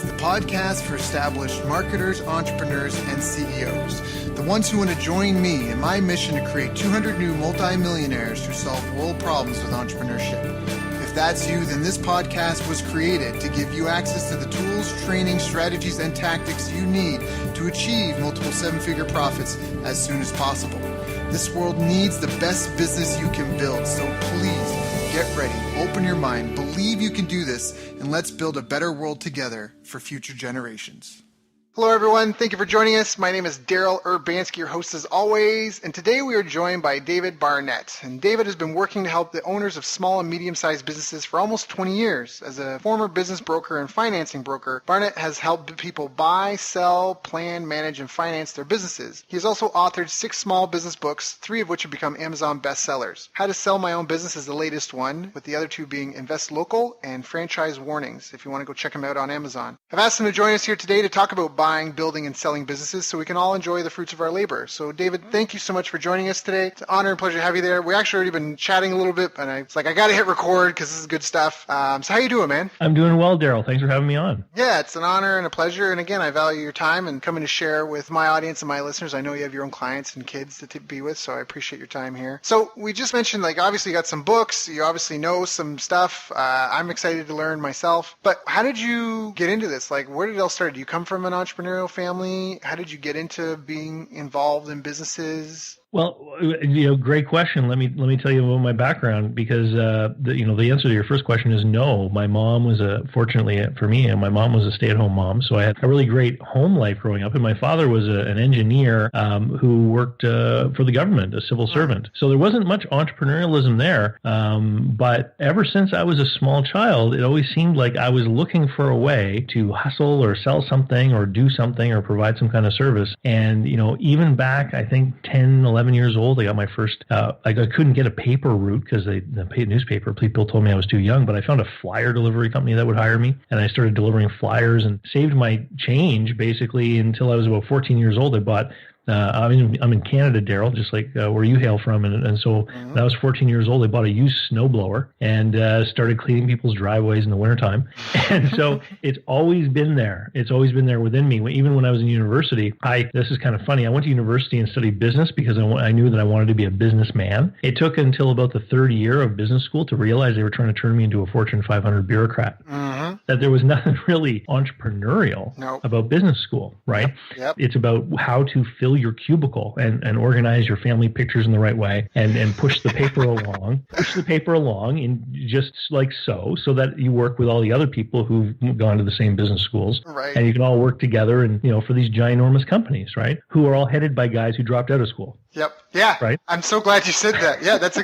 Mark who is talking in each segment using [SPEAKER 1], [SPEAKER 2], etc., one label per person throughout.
[SPEAKER 1] the podcast for established marketers, entrepreneurs, and CEOs. The ones who want to join me in my mission to create 200 new multimillionaires who solve world problems with entrepreneurship. If that's you, then this podcast was created to give you access to the tools, training, strategies, and tactics you need to achieve multiple seven-figure profits as soon as possible. This world needs the best business you can build, so please get ready, open your mind, believe you can do this, and let's build a better world together for future generations. Hello, everyone. Thank you for joining us. My name is Daryl Urbanski, your host as always, and today we are joined by David Barnett. And David has been working to help the owners of small and medium-sized businesses for almost 20 years. As a former business broker and financing broker, Barnett has helped people buy, sell, plan, manage, and finance their businesses. He has also authored 6 small business books, 3 of which have become Amazon bestsellers. How to Sell My Own Business is the latest one, with the other 2 being Invest Local and Franchise Warnings, if you want to go check them out on Amazon. I've asked him to join us here today to talk about buying, building, and selling businesses so we can all enjoy the fruits of our labor. So David, thank you so much for joining us today. It's an honor and pleasure to have you there. We actually already been chatting a little bit, and I got to hit record because this is good stuff. So how you doing, man?
[SPEAKER 2] I'm doing well, Daryl. Thanks for having me on.
[SPEAKER 1] Yeah, it's an honor and a pleasure. And again, I value your time and coming to share with my audience and my listeners. I know you have your own clients and kids to be with, so I appreciate your time here. So we just mentioned, obviously you got some books. You obviously know some stuff. I'm excited to learn myself. But how did you get into this? Where did it all start? Do you come from an entrepreneurial family? How did you get into being involved in businesses?
[SPEAKER 2] Well, great question. Let me tell you about my background because the answer to your first question is no. My mom was fortunately for me, my mom was a stay-at-home mom, so I had a really great home life growing up. And my father was an engineer who worked for the government, a civil servant. So there wasn't much entrepreneurialism there. But ever since I was a small child, it always seemed like I was looking for a way to hustle or sell something or do something or provide some kind of service. And even back, I think 10, 11 years old, I got my first, I couldn't get a paper route because the newspaper people told me I was too young, but I found a flyer delivery company that would hire me, and I started delivering flyers and saved my change basically until I was about 14 years old. I bought I'm in Canada, Daryl, just like where you hail from. And so when I was 14 years old, I bought a used snowblower and started cleaning people's driveways in the wintertime. And so it's always been there. It's always been there within me. Even when I was in university, this is kind of funny. I went to university and studied business because I knew that I wanted to be a businessman. It took until about the third year of business school to realize they were trying to turn me into a Fortune 500 bureaucrat. That there was nothing really entrepreneurial about business school, right? Yep. It's about how to fill your cubicle and organize your family pictures in the right way and push the paper along in just like so that you work with all the other people who've gone to the same business schools, right? And you can all work together and for these ginormous companies, right? Who are all headed by guys who dropped out of school.
[SPEAKER 1] Yep. Yeah.
[SPEAKER 2] Right.
[SPEAKER 1] I'm so glad you said that. Yeah, that's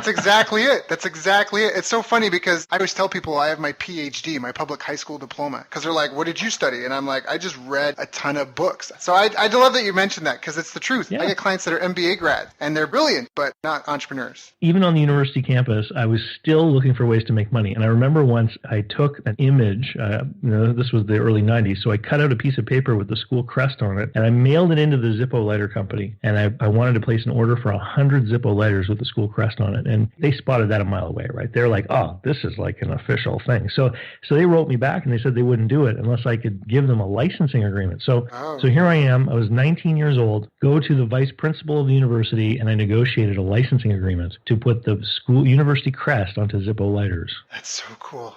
[SPEAKER 1] exactly it. That's exactly it. It's so funny because I always tell people I have my PhD, my public high school diploma, because they're like, what did you study? And I'm like, I just read a ton of books. So I love that you mentioned that because it's the truth. Yeah. I get clients that are MBA grad and they're brilliant, but not entrepreneurs.
[SPEAKER 2] Even on the university campus, I was still looking for ways to make money. And I remember once I took an image, this was the early 90s. So I cut out a piece of paper with the school crest on it and I mailed it into the Zippo lighter company. And I wanted to place an order for 100 Zippo lighters with the school crest on it. And they spotted that a mile away, right? They're like, oh, this is like an official thing. So they wrote me back and they said they wouldn't do it unless I could give them a licensing agreement. So here I am. I was 19 years old, go to the vice principal of the university, and I negotiated a licensing agreement to put the school university crest onto Zippo lighters.
[SPEAKER 1] That's so cool.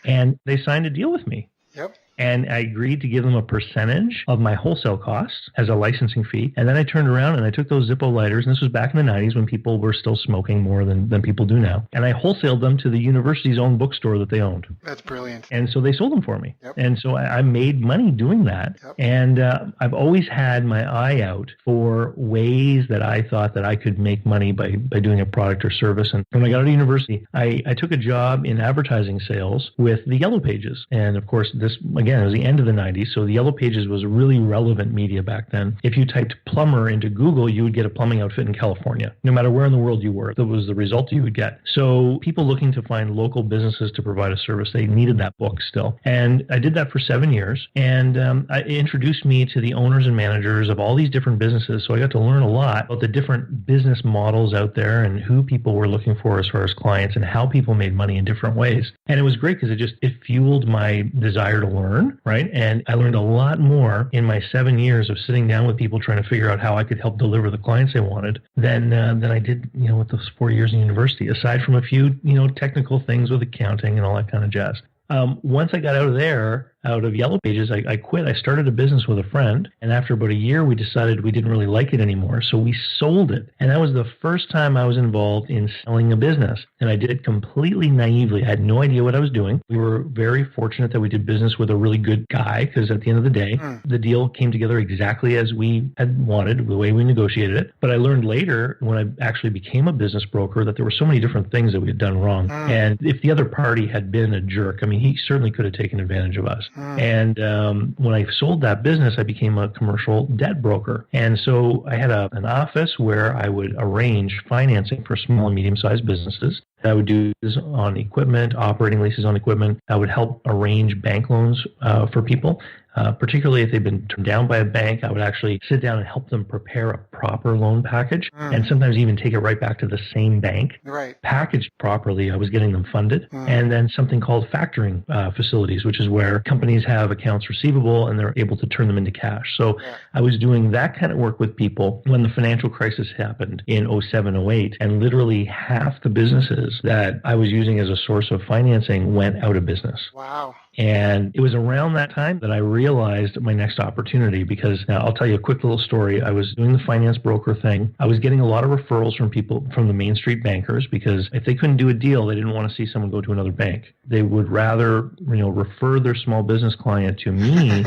[SPEAKER 2] And they signed a deal with me.
[SPEAKER 1] Yep.
[SPEAKER 2] And I agreed to give them a percentage of my wholesale costs as a licensing fee. And then I turned around and I took those Zippo lighters, and this was back in the 90s when people were still smoking more than people do now. And I wholesaled them to the university's own bookstore that they owned.
[SPEAKER 1] That's brilliant.
[SPEAKER 2] And so they sold them for me.
[SPEAKER 1] Yep.
[SPEAKER 2] And so I made money doing that. Yep. And I've always had my eye out for ways that I thought that I could make money by doing a product or service. And when I got out of university, I took a job in advertising sales with the Yellow Pages. And of course, this, again, it was the end of the 90s, so the Yellow Pages was really relevant media back then. If you typed plumber into Google, you would get a plumbing outfit in California, no matter where in the world you were. That was the result you would get. So people looking to find local businesses to provide a service, they needed that book still. And I did that for 7 years, and it introduced me to the owners and managers of all these different businesses, so I got to learn a lot about the different business models out there and who people were looking for as far as clients and how people made money in different ways. And it was great because it fueled my desire to learn learn, right? And I learned a lot more in my 7 years of sitting down with people trying to figure out how I could help deliver the clients they wanted than I did, with those 4 years in university, aside from a few, technical things with accounting and all that kind of jazz. Once I got out of Yellow Pages, I quit. I started a business with a friend, and after about a year, we decided we didn't really like it anymore, so we sold it. And that was the first time I was involved in selling a business, and I did it completely naively. I had no idea what I was doing. We were very fortunate that we did business with a really good guy, because at the end of the day, the deal came together exactly as we had wanted, the way we negotiated it. But I learned later, when I actually became a business broker, that there were so many different things that we had done wrong. And if the other party had been a jerk, he certainly could have taken advantage of us. And when I sold that business, I became a commercial debt broker. And so I had an office where I would arrange financing for small and medium-sized businesses. I would do this on equipment, operating leases on equipment. I would help arrange bank loans for people. Particularly if they've been turned down by a bank, I would actually sit down and help them prepare a proper loan package, and sometimes even take it right back to the same bank.
[SPEAKER 1] Right.
[SPEAKER 2] Packaged properly, I was getting them funded. And then something called factoring facilities, which is where companies have accounts receivable and they're able to turn them into cash. So I was doing that kind of work with people when the financial crisis happened in 07, 08, and literally half the businesses that I was using as a source of financing went out of business.
[SPEAKER 1] Wow.
[SPEAKER 2] And it was around that time that I realized my next opportunity, because now I'll tell you a quick little story. I was doing the finance broker thing. I was getting a lot of referrals from people from the Main Street bankers, because if they couldn't do a deal, they didn't want to see someone go to another bank. They would rather, refer their small business client to me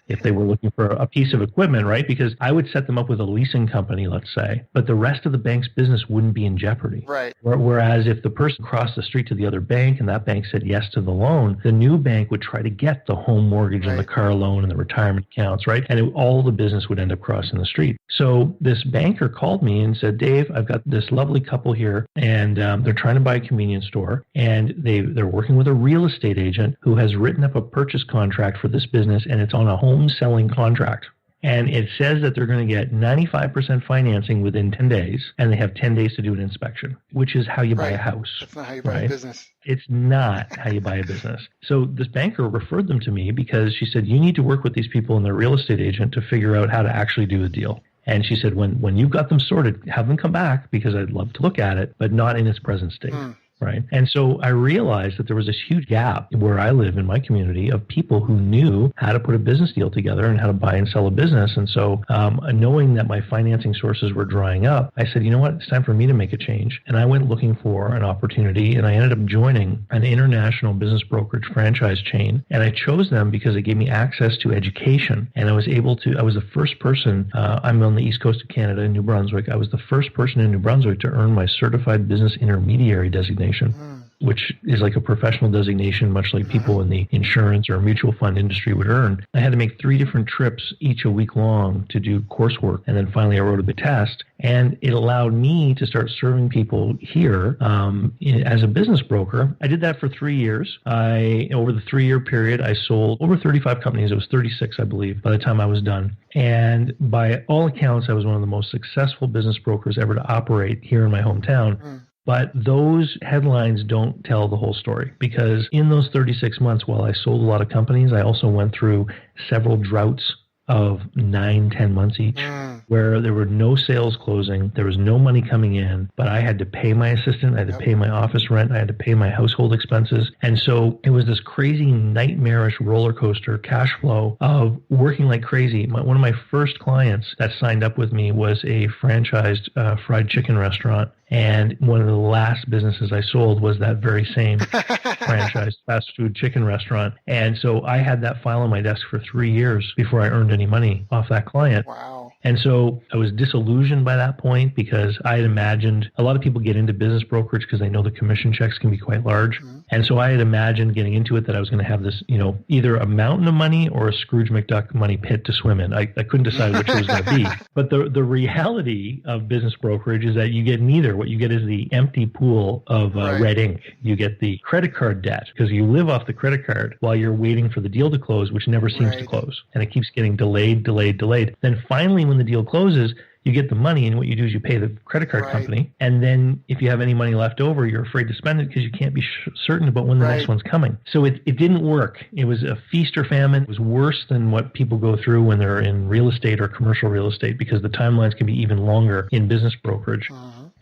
[SPEAKER 2] if they were looking for a piece of equipment, right? Because I would set them up with a leasing company, let's say, but the rest of the bank's business wouldn't be in jeopardy.
[SPEAKER 1] Right.
[SPEAKER 2] Whereas if the person crossed the street to the other bank and that bank said yes to the loan, the new bank would try to get the home mortgage and the car loan and the retirement accounts, right? And all the business would end up crossing the street. So this banker called me and said, Dave, I've got this lovely couple here, and they're trying to buy a convenience store, and they're working with a real estate agent who has written up a purchase contract for this business, and it's on a home selling contract. And it says that they're going to get 95% financing within 10 days, and they have 10 days to do an inspection, which is how you buy a house.
[SPEAKER 1] That's not how you buy a business.
[SPEAKER 2] It's not how you buy a business. So this banker referred them to me because she said, you need to work with these people and their real estate agent to figure out how to actually do a deal. And she said, when you've got them sorted, have them come back, because I'd love to look at it, but not in its present state. Right. And so I realized that there was this huge gap where I live in my community of people who knew how to put a business deal together and how to buy and sell a business. And so knowing that my financing sources were drying up, I said, you know what, it's time for me to make a change. And I went looking for an opportunity, and I ended up joining an international business brokerage franchise chain. And I chose them because it gave me access to education. And I was the first person, I'm on the East Coast of Canada in New Brunswick. I was the first person in New Brunswick to earn my certified business intermediary designation. Which is like a professional designation, much like people in the insurance or mutual fund industry would earn. I had to make 3 different trips, each a week long, to do coursework. And then finally I wrote a big test, and it allowed me to start serving people here as a business broker. I did that for 3 years. Over the 3-year period, I sold over 35 companies. It was 36, I believe, by the time I was done. And by all accounts, I was one of the most successful business brokers ever to operate here in my hometown. But those headlines don't tell the whole story, because in those 36 months, while I sold a lot of companies, I also went through several droughts of 9-10 months each, where there were no sales closing, there was no money coming in, but I had to pay my assistant, I had to pay my office rent, I had to pay my household expenses. And so it was this crazy nightmarish roller coaster cash flow of working like crazy. One of my first clients that signed up with me was a franchised fried chicken restaurant. And one of the last businesses I sold was that very same franchise fast food chicken restaurant. And so I had that file on my desk for 3 years before I earned any money off that client.
[SPEAKER 1] Wow.
[SPEAKER 2] And so I was disillusioned by that point, because I had imagined a lot of people get into business brokerage because they know the commission checks can be quite large. And so I had imagined getting into it that I was going to have this, either a mountain of money or a Scrooge McDuck money pit to swim in. I couldn't decide which it was going to be. But the reality of business brokerage is that you get neither. What you get is the empty pool of red ink. You get the credit card debt, because you live off the credit card while you're waiting for the deal to close, which never seems to close. And it keeps getting delayed. Then finally, when the deal closes, you get the money, and what you do is you pay the credit card company. And then if you have any money left over, you're afraid to spend it because you can't be certain about when the next one's coming. So it didn't work. It was a feast or famine. It was worse than what people go through when they're in real estate or commercial real estate, because the timelines can be even longer in business brokerage.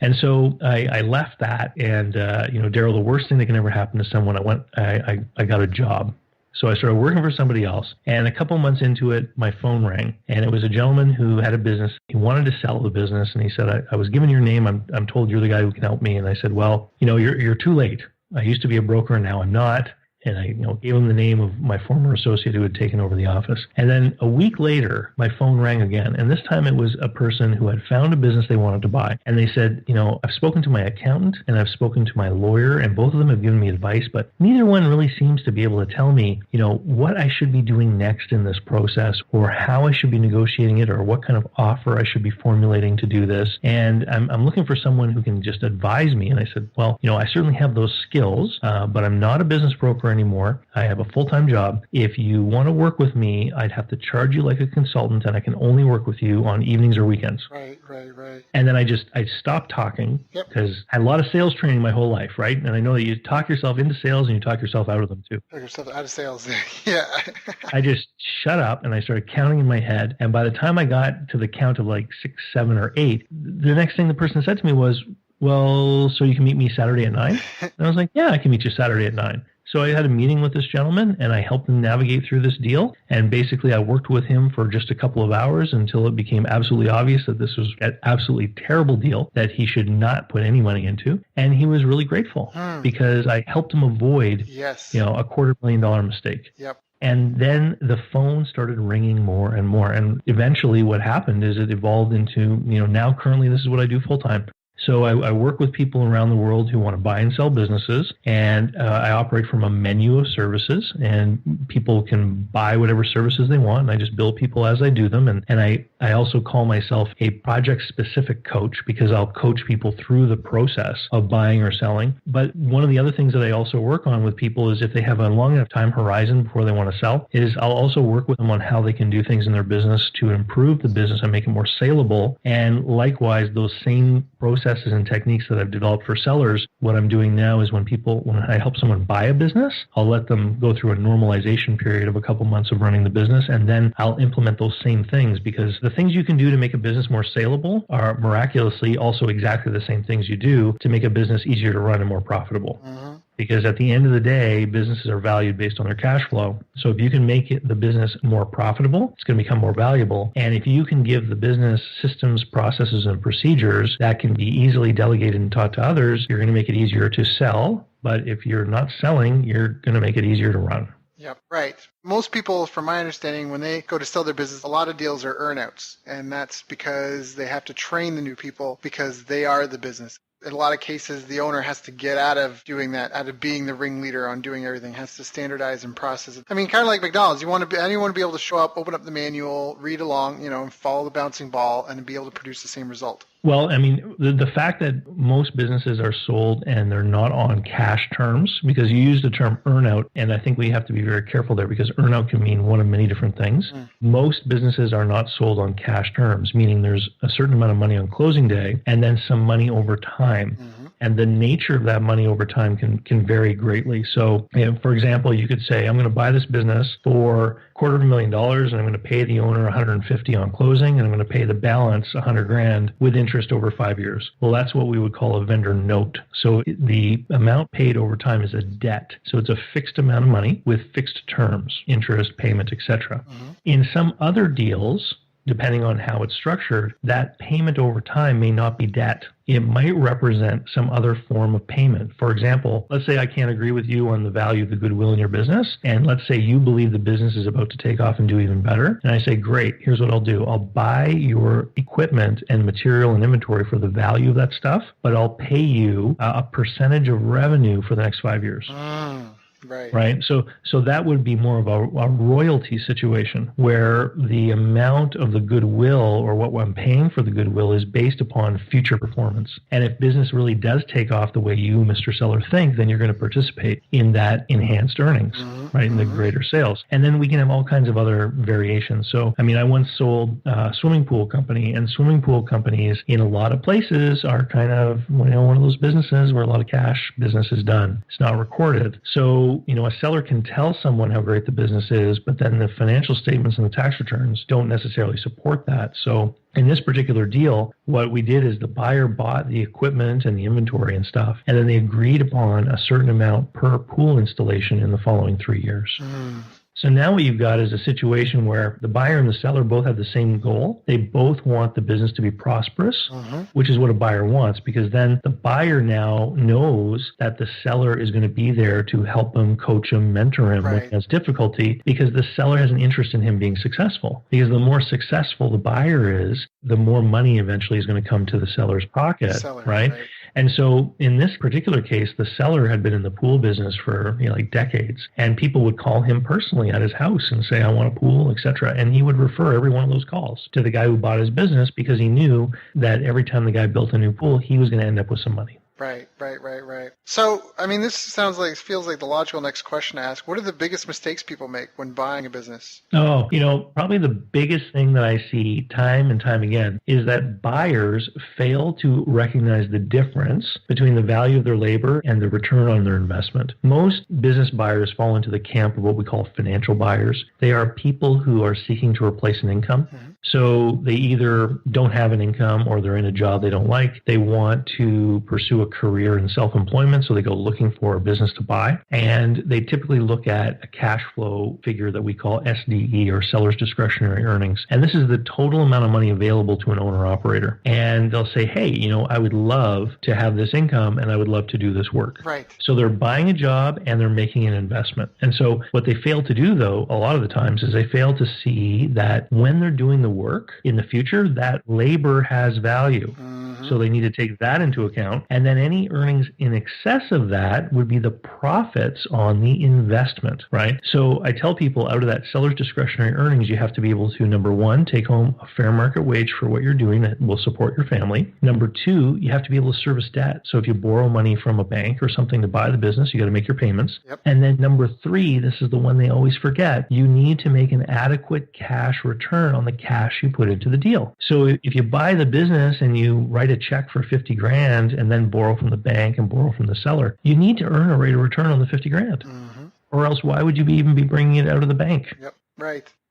[SPEAKER 2] And so I left that, and Daryl, the worst thing that can ever happen to someone, I got a job. So I started working for somebody else, and a couple months into it, my phone rang, and it was a gentleman who had a business. He wanted to sell the business, and he said, I was given your name. I'm told you're the guy who can help me. And I said, well, you're too late. I used to be a broker, and now I'm not. And I gave him the name of my former associate who had taken over the office. And then a week later, my phone rang again. And this time it was a person who had found a business they wanted to buy. And they said, I've spoken to my accountant and I've spoken to my lawyer, and both of them have given me advice, but neither one really seems to be able to tell me, what I should be doing next in this process, or how I should be negotiating it, or what kind of offer I should be formulating to do this. And I'm looking for someone who can just advise me. And I said, well, I certainly have those skills, but I'm not a business broker anymore. I have a full-time job. If you want to work with me, I'd have to charge you like a consultant, and I can only work with you on evenings or weekends.
[SPEAKER 1] Right.
[SPEAKER 2] And then I stopped talking, because I had a lot of sales training my whole life, right? And I know that you talk yourself into sales and you talk yourself out of them too.
[SPEAKER 1] Talk yourself out of sales. Yeah.
[SPEAKER 2] I just shut up and I started counting in my head. And by the time I got to the count of like 6, 7, or 8, the next thing the person said to me was, well, so you can meet me Saturday at 9? And I was like, yeah, I can meet you Saturday at 9. So I had a meeting with this gentleman, and I helped him navigate through this deal. And basically, I worked with him for just a couple of hours until it became absolutely obvious that this was an absolutely terrible deal that he should not put any money into. And he was really grateful because I helped him avoid, a $250,000 mistake.
[SPEAKER 1] Yep.
[SPEAKER 2] And then the phone started ringing more and more. And eventually what happened is it evolved into, now currently this is what I do full time. So I work with people around the world who want to buy and sell businesses, and I operate from a menu of services, and people can buy whatever services they want, and I just bill people as I do them. And I also call myself a project-specific coach, because I'll coach people through the process of buying or selling. But one of the other things that I also work on with people is if they have a long enough time horizon before they want to sell, is I'll also work with them on how they can do things in their business to improve the business and make it more saleable. And likewise, those same processes and techniques that I've developed for sellers, what I'm doing now is when I help someone buy a business, I'll let them go through a normalization period of a couple months of running the business, and then I'll implement those same things, because the things you can do to make a business more saleable are miraculously also exactly the same things you do to make a business easier to run and more profitable. Because at the end of the day, businesses are valued based on their cash flow. So if you can make the business more profitable, it's going to become more valuable. And if you can give the business systems, processes, and procedures that can be easily delegated and taught to others, you're going to make it easier to sell. But if you're not selling, you're going to make it easier to run.
[SPEAKER 1] Yep, right. Most people, from my understanding, when they go to sell their business, a lot of deals are earnouts. And that's because they have to train the new people because they are the business. In a lot of cases, the owner has to get out of doing that, out of being the ringleader on doing everything, has to standardize and process it. I mean, kind of like McDonald's. You want to be able to show up, open up the manual, read along, and follow the bouncing ball and be able to produce the same result.
[SPEAKER 2] Well, I mean, the fact that most businesses are sold and they're not on cash terms, because you use the term earnout, and I think we have to be very careful there, because earnout can mean one of many different things. Most businesses are not sold on cash terms, meaning there's a certain amount of money on closing day and then some money over time. And the nature of that money over time can vary greatly. So, for example, you could say, I'm going to buy this business for $250,000 and I'm going to pay the owner $150,000 on closing, and I'm going to pay the balance $100,000 with interest over 5 years. Well, that's what we would call a vendor note. So the amount paid over time is a debt. So it's a fixed amount of money with fixed terms, interest, payment, etc. In some other deals, depending on how it's structured, that payment over time may not be debt. It might represent some other form of payment. For example, let's say I can't agree with you on the value of the goodwill in your business, and let's say you believe the business is about to take off and do even better. And I say, great, here's what I'll do. I'll buy your equipment and material and inventory for the value of that stuff, but I'll pay you a percentage of revenue for the next 5 years.
[SPEAKER 1] Right.
[SPEAKER 2] Right. So that would be more of a royalty situation where the amount of the goodwill or what I'm paying for the goodwill is based upon future performance. And if business really does take off the way you, Mr. Seller, think, then you're going to participate in that enhanced earnings, right? In the greater sales. And then we can have all kinds of other variations. So, I mean, I once sold a swimming pool company, and swimming pool companies in a lot of places are kind of, one of those businesses where a lot of cash business is done. It's not recorded. So, a seller can tell someone how great the business is, but then the financial statements and the tax returns don't necessarily support that. So in this particular deal, what we did is the buyer bought the equipment and the inventory and stuff, and then they agreed upon a certain amount per pool installation in the following 3 years. So now what you've got is a situation where the buyer and the seller both have the same goal. They both want the business to be prosperous, which is what a buyer wants, because then the buyer now knows that the seller is going to be there to help him, coach him, mentor him when he has difficulty, because the seller has an interest in him being successful. Because the more successful the buyer is, the more money eventually is going to come to the seller's pocket, right? And so in this particular case, the seller had been in the pool business for like decades, and people would call him personally at his house and say, I want a pool, etc. And he would refer every one of those calls to the guy who bought his business, because he knew that every time the guy built a new pool, he was going to end up with some money.
[SPEAKER 1] Right. So, I mean, this feels like the logical next question to ask. What are the biggest mistakes people make when buying a business?
[SPEAKER 2] Oh, probably the biggest thing that I see time and time again is that buyers fail to recognize the difference between the value of their labor and the return on their investment. Most business buyers fall into the camp of what we call financial buyers. They are people who are seeking to replace an income. So they either don't have an income or they're in a job they don't like. They want to pursue a career in self-employment, so they go looking for a business to buy. And they typically look at a cash flow figure that we call SDE, or seller's discretionary earnings. And this is the total amount of money available to an owner-operator. And they'll say, hey, I would love to have this income and I would love to do this work.
[SPEAKER 1] Right.
[SPEAKER 2] So they're buying a job and they're making an investment. And so what they fail to do, though, a lot of the times is they fail to see that when they're doing the work in the future, that labor has value. So they need to take that into account. And then any earnings in excess of that would be the profits on the investment, right? So I tell people, out of that seller's discretionary earnings, you have to be able to, number one, take home a fair market wage for what you're doing that will support your family. Number two, you have to be able to service debt. So if you borrow money from a bank or something to buy the business, you got to make your payments. And then number three, this is the one they always forget, you need to make an adequate cash return on the cash you put into the deal. So if you buy the business and you write a check for 50 grand and then borrow from the bank and borrow from the seller, you need to earn a rate of return on the 50 grand. Or else why would you even be bringing it out of the bank?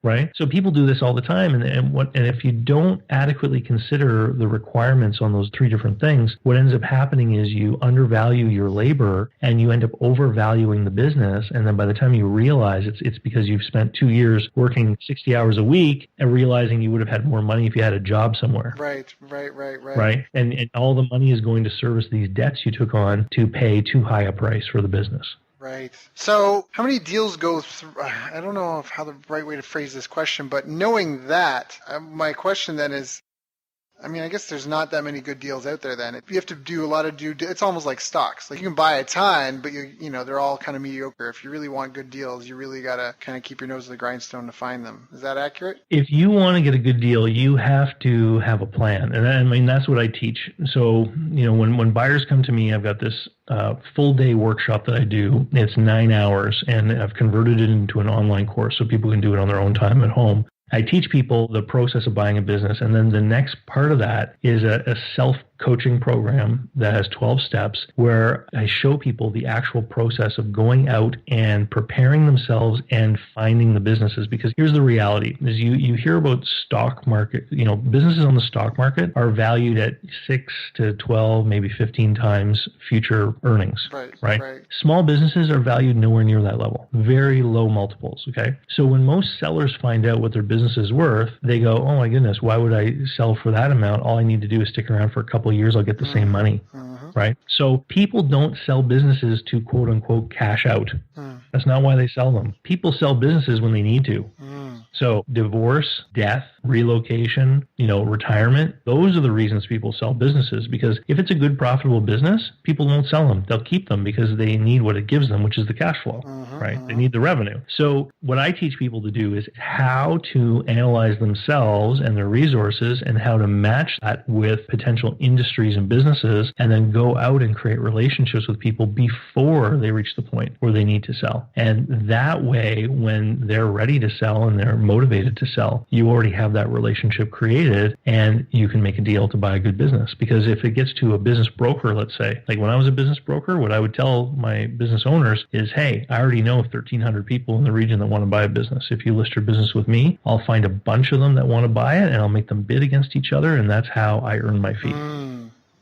[SPEAKER 2] Right? So people do this all the time. And if you don't adequately consider the requirements on those three different things, what ends up happening is you undervalue your labor and you end up overvaluing the business. And then by the time you realize it's because you've spent 2 years working 60 hours a week and realizing you would have had more money if you had a job somewhere.
[SPEAKER 1] Right.
[SPEAKER 2] And all the money is going to service these debts you took on to pay too high a price for the business.
[SPEAKER 1] Right. So how many deals go through? I don't know how the right way to phrase this question, but knowing that, my question then is, I guess there's not that many good deals out there then. You have to do a lot of it's almost like stocks. Like you can buy a ton, but they're all kind of mediocre. If you really want good deals, you really got to kind of keep your nose to the grindstone to find them. Is that accurate? If
[SPEAKER 2] you want to get a good deal, you have to have a plan. And that's what I teach. So, when buyers come to me, I've got this full day workshop that I do. It's 9 hours, and I've converted it into an online course so people can do it on their own time at home. I teach people the process of buying a business, and then the next part of that is a self-coaching program that has 12 steps where I show people the actual process of going out and preparing themselves and finding the businesses. Because here's the reality, is you hear about stock market, businesses on the stock market are valued at 6 to 12, maybe 15 times future earnings, right? Small businesses are valued nowhere near that level, very low multiples, okay? So when most sellers find out what their business is worth, they go, oh my goodness, why would I sell for that amount? All I need to do is stick around for a couple of years, I'll get the same money, right? So people don't sell businesses to quote unquote cash out. That's not why they sell them. People sell businesses when they need to. So divorce, death, relocation, retirement, those are the reasons people sell businesses, because if it's a good, profitable business, people won't sell them. They'll keep them because they need what it gives them, which is the cash flow, right? They need the revenue. So what I teach people to do is how to analyze themselves and their resources and how to match that with potential industries and businesses, and then go out and create relationships with people before they reach the point where they need to sell. And that way, when they're ready to sell and they're motivated to sell, you already have that relationship created and you can make a deal to buy a good business. Because if it gets to a business broker, let's say, like when I was a business broker, what I would tell my business owners is, hey, I already know 1,300 people in the region that want to buy a business. If you list your business with me, I'll find a bunch of them that want to buy it and I'll make them bid against each other. And that's how I earn my fee.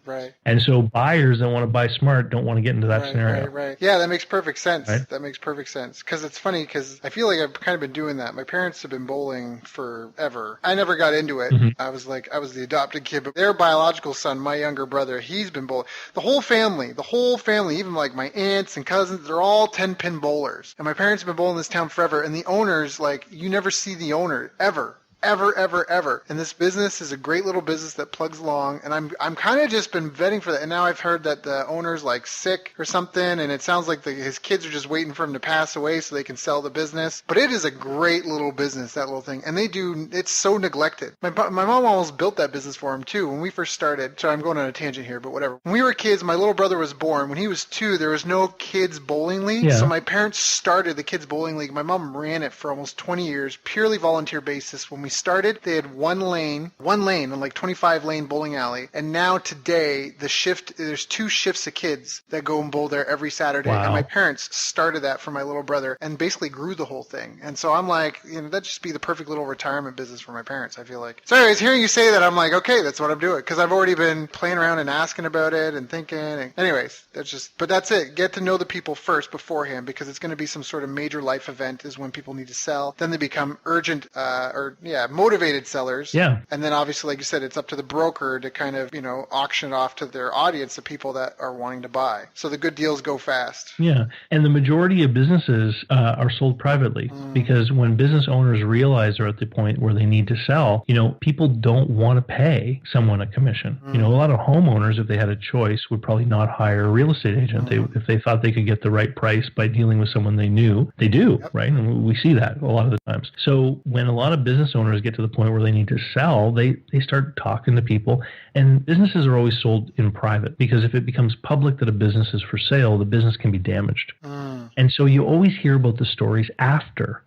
[SPEAKER 1] Right.
[SPEAKER 2] And so buyers that want to buy smart don't want to get into that scenario.
[SPEAKER 1] Right. Yeah, that makes perfect sense.
[SPEAKER 2] Right?
[SPEAKER 1] That makes perfect sense. Because it's funny, because I feel like I've kind of been doing that. My parents have been bowling forever. I never got into it. I was the adopted kid, but their biological son, my younger brother, he's been bowling. The whole family, even like my aunts and cousins, they're all 10-pin bowlers. And my parents have been bowling this town forever. And the owners, like, you never see the owner ever. And this business is a great little business that plugs along, and I'm kind of just been vetting for that. And now I've heard that the owner's like sick or something, and it sounds like his kids are just waiting for him to pass away so they can sell the business. But it is a great little business, that little thing. And it's so neglected. My mom almost built that business for him too when we first started. So I'm going on a tangent here, but whatever. When we were kids, my little brother was born. When he was 2, there was no kids bowling league.
[SPEAKER 2] Yeah.
[SPEAKER 1] So my parents started the kids bowling league. My mom ran it for almost 20 years, purely volunteer basis. When we started, they had one lane on like 25 lane bowling alley. And now today, there's 2 shifts of kids that go and bowl there every Saturday.
[SPEAKER 2] Wow.
[SPEAKER 1] And my parents started that for my little brother and basically grew the whole thing. And so I'm like, that'd just be the perfect little retirement business for my parents, I feel like. So anyways, hearing you say that, I'm like, okay, that's what I'm doing. Because I've already been playing around and asking about it and thinking. And anyways, but that's it. Get to know the people first beforehand, because it's going to be some sort of major life event is when people need to sell. Then they become urgent motivated sellers.
[SPEAKER 2] Yeah.
[SPEAKER 1] And then obviously, like you said, it's up to the broker to kind of, auction it off to their audience, the people that are wanting to buy. So the good deals go fast.
[SPEAKER 2] Yeah. And the majority of businesses are sold privately because when business owners realize they're at the point where they need to sell, people don't want to pay someone a commission. A lot of homeowners, if they had a choice, would probably not hire a real estate agent. If they thought they could get the right price by dealing with someone they knew, they do, right? And we see that a lot of the times. So when a lot of business owners get to the point where they need to sell, they start talking to people. And businesses are always sold in private, because if it becomes public that a business is for sale, the business can be damaged. And so you always hear about the stories after.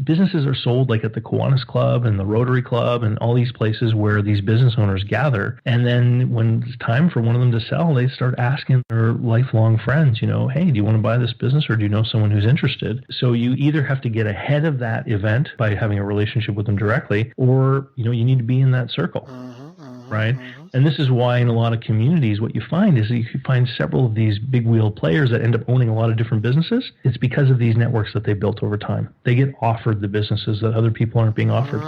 [SPEAKER 2] Businesses are sold like at the Kiwanis Club and the Rotary Club and all these places where these business owners gather. And then when it's time for one of them to sell, they start asking their lifelong friends, hey, do you want to buy this business, or do you know someone who's interested? So you either have to get ahead of that event by having a relationship with them directly, or, you need to be in that circle. Right? And this is why in a lot of communities, what you find is that you find several of these big wheel players that end up owning a lot of different businesses. It's because of these networks that they built over time. They get offered the businesses that other people aren't being offered.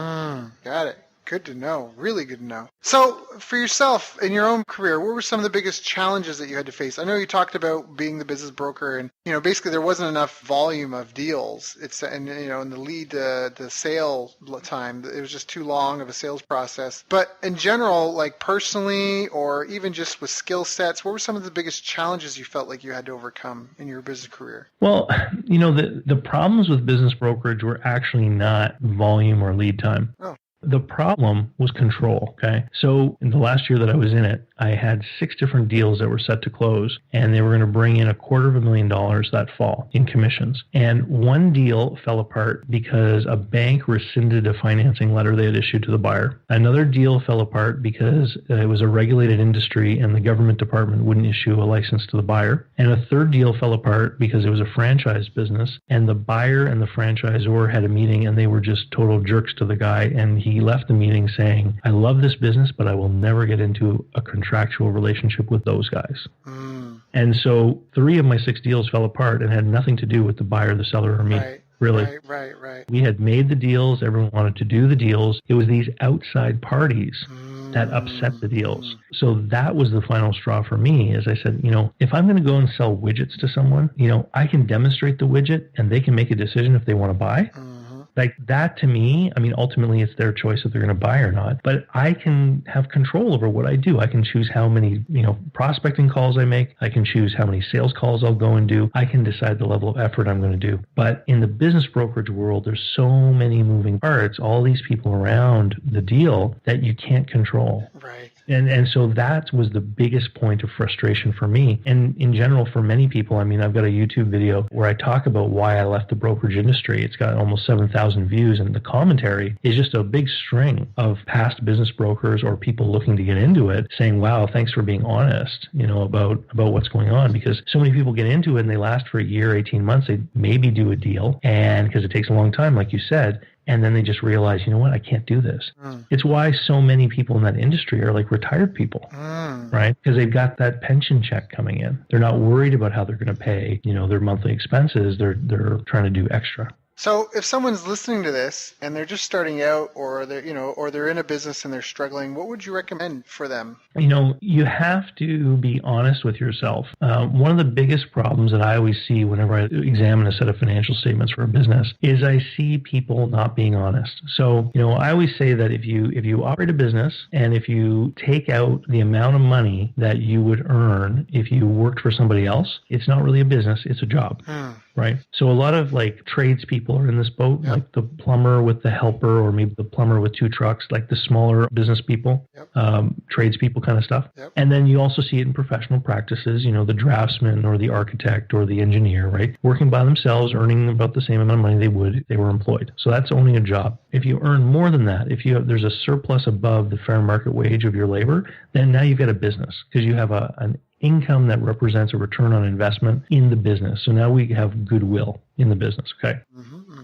[SPEAKER 1] Got it. Good to know. Really good to know. So for yourself in your own career, what were some of the biggest challenges that you had to face? I know you talked about being the business broker and, basically there wasn't enough volume of deals. In the lead the sale time, it was just too long of a sales process. But in general, like personally or even just with skill sets, what were some of the biggest challenges you felt like you had to overcome in your business career?
[SPEAKER 2] Well, the problems with business brokerage were actually not volume or lead time.
[SPEAKER 1] Oh.
[SPEAKER 2] The problem was control, okay? So in the last year that I was in it, I had 6 different deals that were set to close, and they were going to bring in $250,000 that fall in commissions. And one deal fell apart because a bank rescinded a financing letter they had issued to the buyer. Another deal fell apart because it was a regulated industry and the government department wouldn't issue a license to the buyer. And a third deal fell apart because it was a franchise business, and the buyer and the franchisor had a meeting, and they were just total jerks to the guy, and he left the meeting saying, I love this business, but I will never get into a contractual relationship with those guys. And so 3 of my 6 deals fell apart and had nothing to do with the buyer, the seller, or me. Really.
[SPEAKER 1] Right.
[SPEAKER 2] We had made the deals. Everyone wanted to do the deals. It was these outside parties that upset the deals. So that was the final straw for me, as I said, if I'm going to go and sell widgets to someone, I can demonstrate the widget and they can make a decision if they want to buy. Like that to me, I mean, ultimately it's their choice if they're going to buy or not, but I can have control over what I do. I can choose how many, prospecting calls I make. I can choose how many sales calls I'll go and do. I can decide the level of effort I'm going to do. But in the business brokerage world, there's so many moving parts, all these people around the deal that you can't control.
[SPEAKER 1] Right.
[SPEAKER 2] And so that was the biggest point of frustration for me. And in general, for many people, I mean, I've got a YouTube video where I talk about why I left the brokerage industry. It's got almost 7,000 views, and the commentary is just a big string of past business brokers or people looking to get into it saying, wow, thanks for being honest, about what's going on. Because so many people get into it and they last for a year, 18 months, they maybe do a deal. And because it takes a long time, like you said, and then they just realize, you know what, I can't do this. It's why so many people in that industry are like retired people, right? Because they've got that pension check coming in. They're not worried about how they're going to pay, their monthly expenses. They're trying to do extra.
[SPEAKER 1] So if someone's listening to this and they're just starting out, or they're in a business and they're struggling, what would you recommend for them?
[SPEAKER 2] You have to be honest with yourself. One of the biggest problems that I always see whenever I examine a set of financial statements for a business is I see people not being honest. So, I always say that if you operate a business and if you take out the amount of money that you would earn if you worked for somebody else, it's not really a business, it's a job. Right. So a lot of like tradespeople are in this boat, like the plumber with the helper, or maybe the plumber with 2 trucks, like the smaller business people, tradespeople kind of stuff. And then you also see it in professional practices, the draftsman or the architect or the engineer, right? Working by themselves, earning about the same amount of money they would if they were employed. So that's owning a job. If you earn more than that, there's a surplus above the fair market wage of your labor, then now you've got a business because you have an income that represents a return on investment in the business. So now we have goodwill in the business, okay?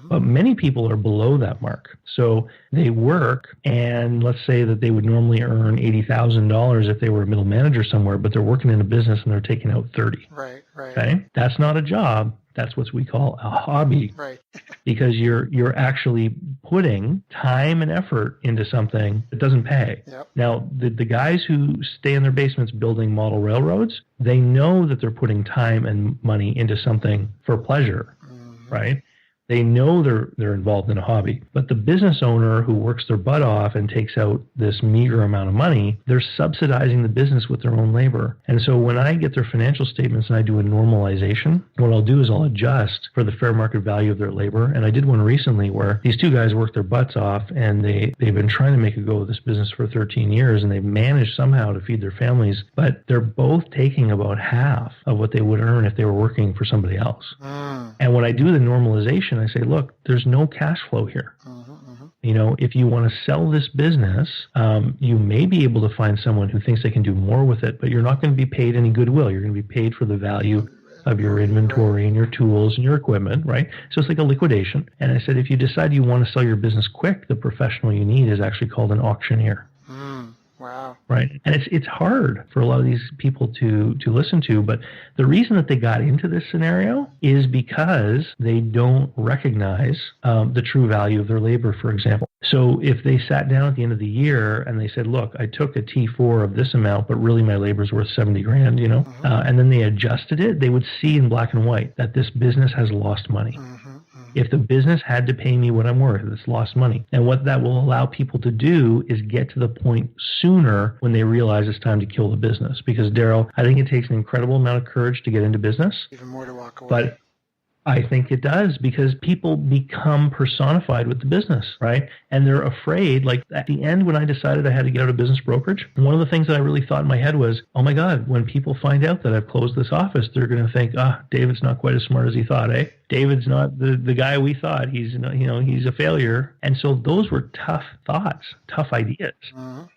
[SPEAKER 2] But many people are below that mark. So they work, and let's say that they would normally earn $80,000 if they were a middle manager somewhere, but they're working in a business and they're taking out 30.
[SPEAKER 1] Right.
[SPEAKER 2] Okay? That's not a job. That's what we call a hobby.
[SPEAKER 1] Right.
[SPEAKER 2] Because you're actually putting time and effort into something that doesn't pay. Now, the guys who stay in their basements building model railroads, they know that they're putting time and money into something for pleasure, right? They know they're involved in a hobby. But the business owner who works their butt off and takes out this meager amount of money, they're subsidizing the business with their own labor. And so when I get their financial statements and I do a normalization, what I'll do is I'll adjust for the fair market value of their labor. And I did one recently where these 2 guys worked their butts off, and they've been trying to make a go of this business for 13 years, and they've managed somehow to feed their families. But they're both taking about half of what they would earn if they were working for somebody else. And when I do the normalization, I say, look, there's no cash flow here. If you want to sell this business, you may be able to find someone who thinks they can do more with it, but you're not going to be paid any goodwill. You're going to be paid for the value of your inventory and your tools and your equipment, right? So it's like a liquidation. And I said, if you decide you want to sell your business quick, the professional you need is actually called an auctioneer.
[SPEAKER 1] Wow.
[SPEAKER 2] Right. And it's hard for a lot of these people to listen to, but the reason that they got into this scenario is because they don't recognize the true value of their labor, for example. So if they sat down at the end of the year and they said, look, I took a T4 of this amount, but really my labor's worth 70 grand, and then they adjusted it, they would see in black and white that this business has lost money. If the business had to pay me what I'm worth, it's lost money. And what that will allow people to do is get to the point sooner when they realize it's time to kill the business. Because, Daryl, I think it takes an incredible amount of courage to get into business.
[SPEAKER 1] Even more to walk away.
[SPEAKER 2] But I think it does, because people become personified with the business, right? And they're afraid. Like at the end, when I decided I had to get out of business brokerage, one of the things that I really thought in my head was, oh my God, when people find out that I've closed this office, they're going to think, David's not quite as smart as he thought, eh? David's not the guy we thought. He's he's a failure. And so those were tough thoughts, tough ideas.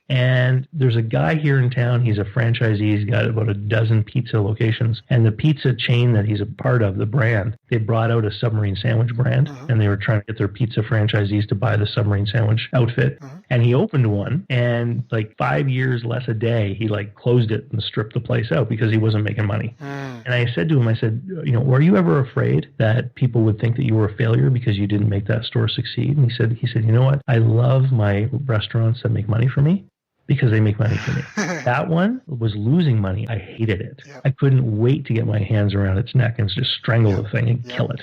[SPEAKER 2] And there's a guy here in town. He's a franchisee. He's got about a dozen pizza locations. And the pizza chain that he's a part of, the brand, they brought out a submarine sandwich brand. And they were trying to get their pizza franchisees to buy the submarine sandwich outfit. And he opened one. And like 5 years less a day, he like closed it and stripped the place out because he wasn't making money. And I said to him, I said, were you ever afraid that people would think that you were a failure because you didn't make that store succeed? And he said, you know what? I love my restaurants that make money for me. because they make money for me. That one was losing money. I hated it.
[SPEAKER 1] Yep.
[SPEAKER 2] I couldn't wait to get my hands around its neck and just strangle the thing and kill it.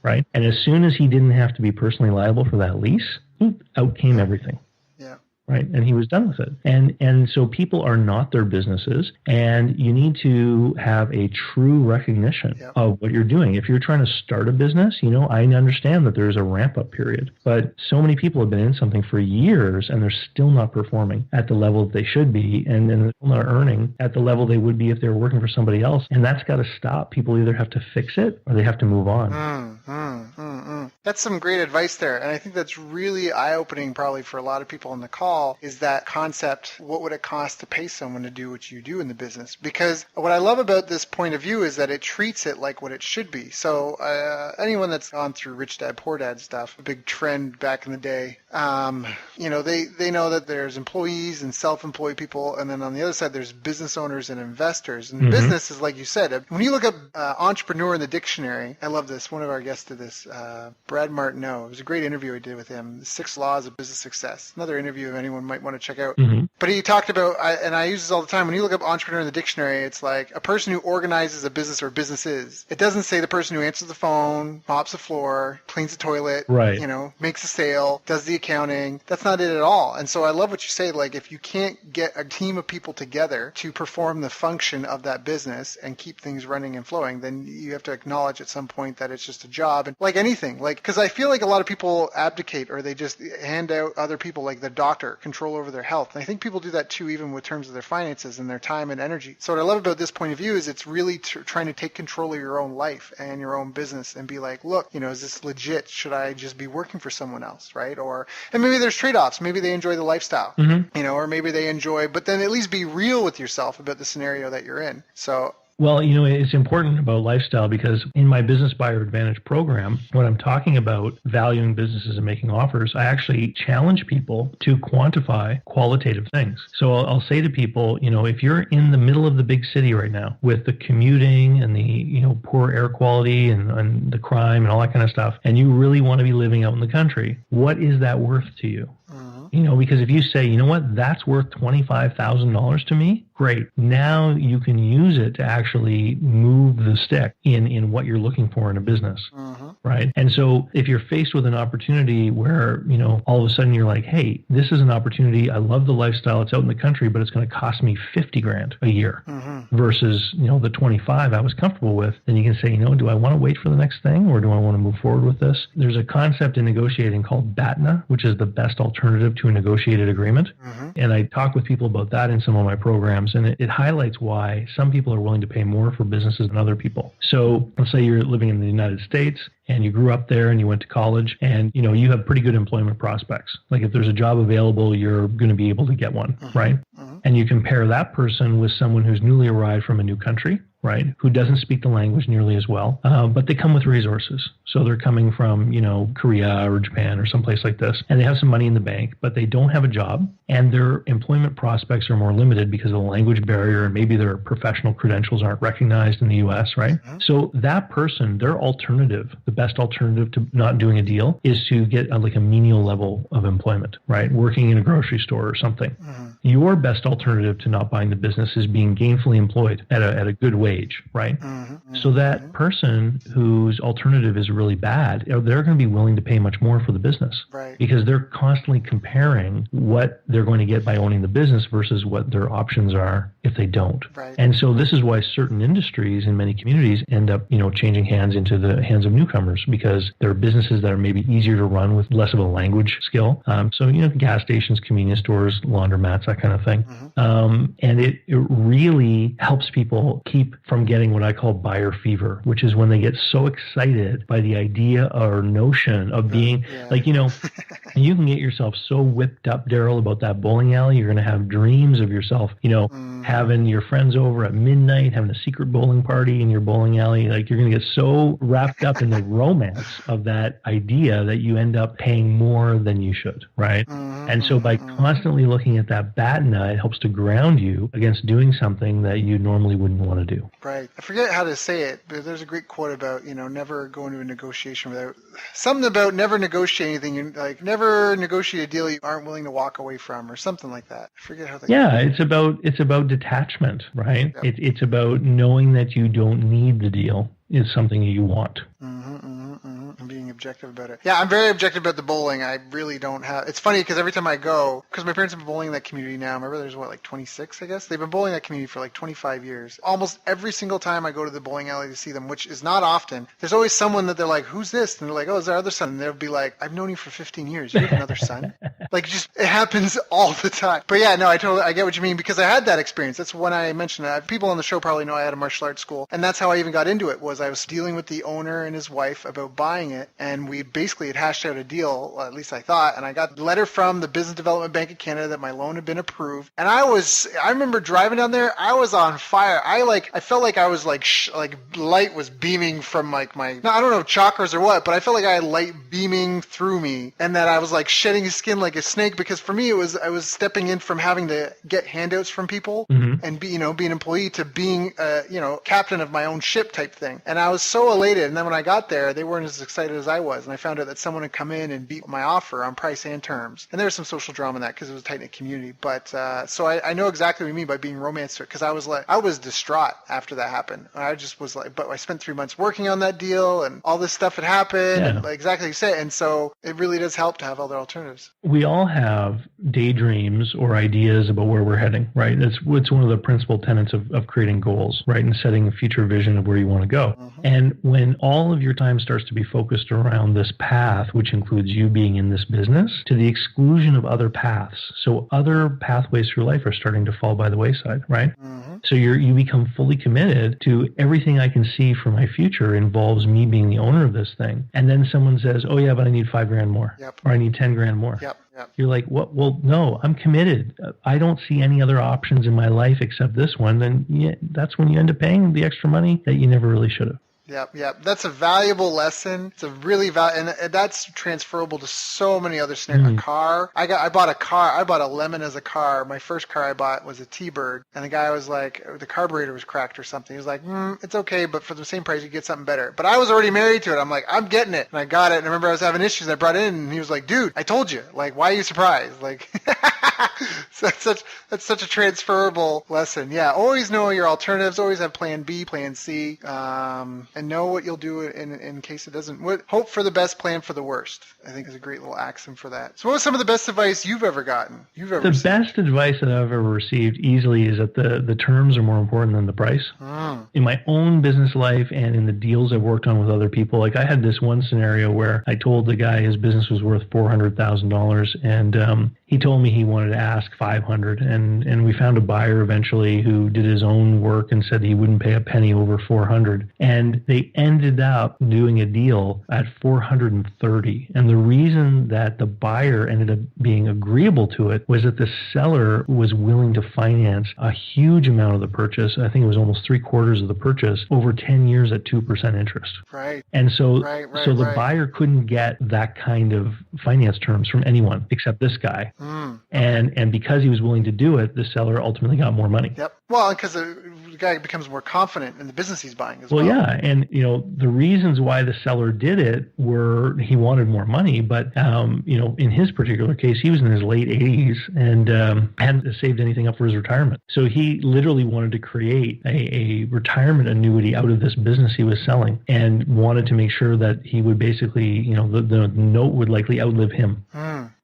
[SPEAKER 2] Right? And as soon as he didn't have to be personally liable for that lease, out came everything. Right. And he was done with it. And so people are not their businesses, and you need to have a true recognition of what you're doing. If you're trying to start a business, I understand that there's a ramp up period, but so many people have been in something for years and they're still not performing at the level that they should be, and they're still not earning at the level they would be if they were working for somebody else. And that's got to stop. People either have to fix it or they have to move on.
[SPEAKER 1] That's some great advice there. And I think that's really eye-opening probably for a lot of people on the call, is that concept, what would it cost to pay someone to do what you do in the business? Because what I love about this point of view is that it treats it like what it should be. So anyone that's gone through Rich Dad, Poor Dad stuff, a big trend back in the day, they know that there's employees and self-employed people, and then on the other side there's business owners and investors. And business is, like you said, when you look up entrepreneur in the dictionary, I love this. One of our guests did this, Brad Martineau. It was a great interview I did with him, The 6 Laws of Business Success. Another interview if anyone might want to check out. But he talked about, and I use this all the time, when you look up entrepreneur in the dictionary, it's like a person who organizes a business or businesses. It doesn't say the person who answers the phone, mops the floor, cleans the toilet, makes a sale, does the accounting. That's not it at all. And so I love what you say, like if you can't get a team of people together to perform the function of that business and keep things running and flowing, then you have to acknowledge at some point that it's just a job. And like anything, because I feel like a lot of people abdicate, or they just hand out other people, like the doctor, control over their health. And I think people do that too, even with terms of their finances and their time and energy. So what I love about this point of view is it's really trying to take control of your own life and your own business and be like, look, is this legit? Should I just be working for someone else, right? And maybe there's trade-offs. Maybe they enjoy the lifestyle, or maybe they enjoy, but then at least be real with yourself about the scenario that you're in. So
[SPEAKER 2] well, it's important about lifestyle, because in my Business Buyer Advantage program, when I'm talking about valuing businesses and making offers, I actually challenge people to quantify qualitative things. So I'll say to people, if you're in the middle of the big city right now with the commuting and the, poor air quality and the crime and all that kind of stuff, and you really want to be living out in the country, what is that worth to you? Because if you say, that's worth $25,000 to me, great. Now you can use it to actually move the stick in what you're looking for in a business, right? And so if you're faced with an opportunity where, all of a sudden you're like, hey, this is an opportunity. I love the lifestyle. It's out in the country, but it's going to cost me $50,000 a year versus, the 25 I was comfortable with. Then you can say, do I want to wait for the next thing, or do I want to move forward with this? There's a concept in negotiating called BATNA, which is the best alternative to a negotiated agreement. And I talk with people about that in some of my programs, and it highlights why some people are willing to pay more for businesses than other people. So let's say you're living in the United States and you grew up there and you went to college, and you have pretty good employment prospects. Like if there's a job available, you're going to be able to get one, right? And you compare that person with someone who's newly arrived from a new country, right, who doesn't speak the language nearly as well, but they come with resources. So they're coming from, Korea or Japan or someplace like this, and they have some money in the bank, but they don't have a job, and their employment prospects are more limited because of the language barrier, and maybe their professional credentials aren't recognized in the U.S., right? So that person, their alternative, the best alternative to not doing a deal, is to get like a menial level of employment, right, working in a grocery store or something. Your best alternative to not buying the business is being gainfully employed at a good wage, right? So that person whose alternative is really bad, they're going to be willing to pay much more for the business,
[SPEAKER 1] right?
[SPEAKER 2] Because they're constantly comparing what they're going to get by owning the business versus what their options are if they don't.
[SPEAKER 1] Right.
[SPEAKER 2] And so this is why certain industries in many communities end up, changing hands into the hands of newcomers, because there are businesses that are maybe easier to run with less of a language skill. So, gas stations, convenience stores, laundromats, that kind of thing. And it really helps people keep from getting what I call buyer fever, which is when they get so excited by the idea or notion of being like, you can get yourself so whipped up, Daryl, about that bowling alley. You're going to have dreams of yourself, having your friends over at midnight, having a secret bowling party in your bowling alley. Like you're going to get so wrapped up in the romance of that idea that you end up paying more than you should, right? And so by constantly looking at that BATNA, it helps to ground you against doing something that you normally wouldn't want to do.
[SPEAKER 1] Right. I forget how to say it, but there's a great quote about, never go into a negotiation without something about never negotiate anything, like never negotiate a deal you aren't willing to walk away from or something like that. I forget how
[SPEAKER 2] it's about detachment, right?
[SPEAKER 1] Yep.
[SPEAKER 2] It's about knowing that you don't need the deal is something you want.
[SPEAKER 1] And being objective about it. Yeah, I'm very objective about the bowling. I really don't have. It's funny because every time I go, because my parents have been bowling in that community now. My brother's 26, I guess. They've been bowling that community for like 25 years. Almost every single time I go to the bowling alley to see them, which is not often, there's always someone that they're like, "Who's this?" And they're like, "Oh, it's our other son." And they'll be like, "I've known you for 15 years. You have another son?" It happens all the time. But yeah, no, I get what you mean because I had that experience. That's when I mentioned it. People on the show probably know I had a martial arts school, and that's how I even got into it. Was I was dealing with the owner and his wife about buying it, and we basically had hashed out a deal, at least I thought, and I got a letter from the Business Development Bank of Canada that my loan had been approved. And I remember driving down there, I was on fire. I felt like I was like light was beaming from my, I don't know, chakras or what, but I felt like I had light beaming through me, and that I was like shedding skin like a snake, because for me I was stepping in from having to get handouts from people and be an employee to being captain of my own ship type thing. And I was so elated. And then when I got there, they weren't as excited as I was, and I found out that someone had come in and beat my offer on price and terms. And there was some social drama in that because it was a tight-knit community. But so I know exactly what you mean by being romanced to it, because I was distraught after that happened. I just was like, but I spent 3 months working on that deal, and all this stuff had happened, and exactly like you said. And so it really does help to have other alternatives.
[SPEAKER 2] We all have daydreams or ideas about where we're heading, right? It's one of the principal tenets of creating goals, right? And setting a future vision of where you want to go. And when all of your time starts to be focused around this path, which includes you being in this business, to the exclusion of other paths. So other pathways through life are starting to fall by the wayside, right? So you become fully committed to everything I can see for my future involves me being the owner of this thing. And then someone says, "Oh yeah, but I need $5,000 more."
[SPEAKER 1] Yep.
[SPEAKER 2] Or I need $10,000 more.
[SPEAKER 1] Yep.
[SPEAKER 2] You're like, "What? Well, no, I'm committed. I don't see any other options in my life except this one." Then that's when you end up paying the extra money that you never really should have.
[SPEAKER 1] Yep. That's a valuable lesson. It's a really and that's transferable to so many other scenarios. A car. I bought a car. I bought a Lemon as a car. My first car I bought was a T-Bird, and the guy was like, the carburetor was cracked or something. He was like, "It's okay, but for the same price you get something better." But I was already married to it. I'm like, "I'm getting it," and I got it. And I remember I was having issues. And I brought it in, and he was like, "Dude, I told you. Like, why are you surprised?" Like, so that's such a transferable lesson. Yeah, always know your alternatives. Always have Plan B, Plan C. And know what you'll do in case it doesn't. Hope for the best, plan for the worst, I think is a great little axiom for that. So what was some of the best advice you've ever gotten? The
[SPEAKER 2] best advice that I've ever received easily is that the terms are more important than the price. In my own business life and in the deals I've worked on with other people, like I had this one scenario where I told the guy his business was worth $400,000, and he told me he wanted to ask $500,000, and we found a buyer eventually who did his own work and said he wouldn't pay a penny over $400,000, and they ended up doing a deal at $430,000. And the reason that the buyer ended up being agreeable to it was that the seller was willing to finance a huge amount of the purchase. I think it was almost 3/4 of the purchase over 10 years at 2% interest.
[SPEAKER 1] Right.
[SPEAKER 2] And so the buyer couldn't get that kind of finance terms from anyone except this guy. And because he was willing to do it, the seller ultimately got more money.
[SPEAKER 1] Yep. Well, because the guy becomes more confident in the business he's buying as well.
[SPEAKER 2] Well, yeah. And, the reasons why the seller did it were he wanted more money. But, in his particular case, he was in his late 80s and hadn't saved anything up for his retirement. So he literally wanted to create a retirement annuity out of this business he was selling and wanted to make sure that he would basically, the note would likely outlive him.